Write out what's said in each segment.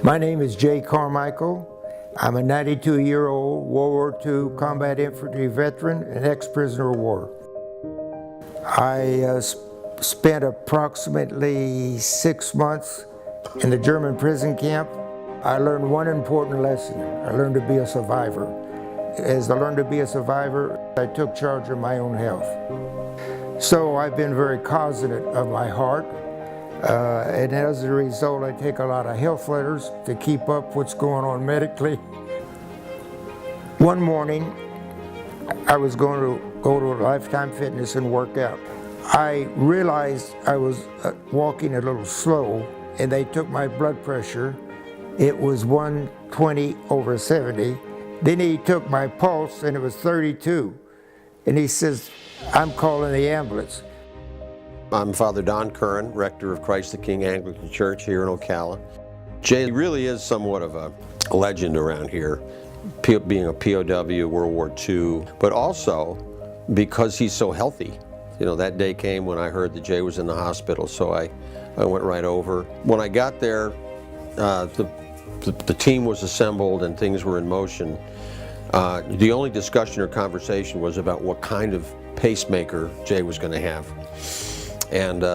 My name is Jay Carmichael. I'm a 92-year-old World War II combat infantry veteran and ex-prisoner of war. I spent approximately 6 months in the German prison camp. I learned one important lesson. I learned to be a survivor. As I learned to be a survivor, I took charge of my own health. So I've been very cognizant of my heart. And as a result, I take a lot of health letters to keep up what's going on medically. One morning, I was going to go to Lifetime Fitness and work out. I realized I was walking a little slow, and they took my blood pressure. It was 120/70. Then he took my pulse, and it was 32. And he says, "I'm calling the ambulance." I'm Father Don Curran, rector of Christ the King Anglican Church here in Ocala. Jay really is somewhat of a legend around here, being a POW, World War II, but also because he's so healthy. You know, that day came when I heard that Jay was in the hospital, so I went right over. When I got there, the team was assembled and things were in motion. The only discussion or conversation was about what kind of pacemaker Jay was going to have. And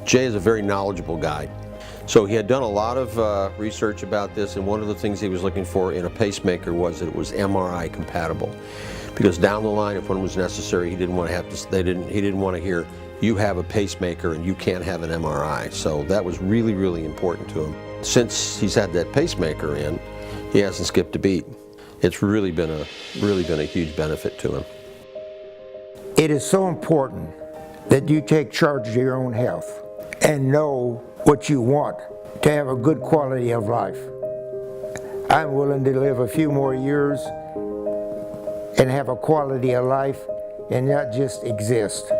Jay is a very knowledgeable guy. So he had done a lot of research about this, and one of the things he was looking for in a pacemaker was that it was MRI compatible. Because down the line, if one was necessary, he didn't want to have to, he didn't want to hear, "You have a pacemaker and you can't have an MRI." So that was really, really important to him. Since he's had that pacemaker in, he hasn't skipped a beat. It's really been a huge benefit to him. It is so important that you take charge of your own health and know what you want to have a good quality of life. I'm willing to live a few more years and have a quality of life and not just exist.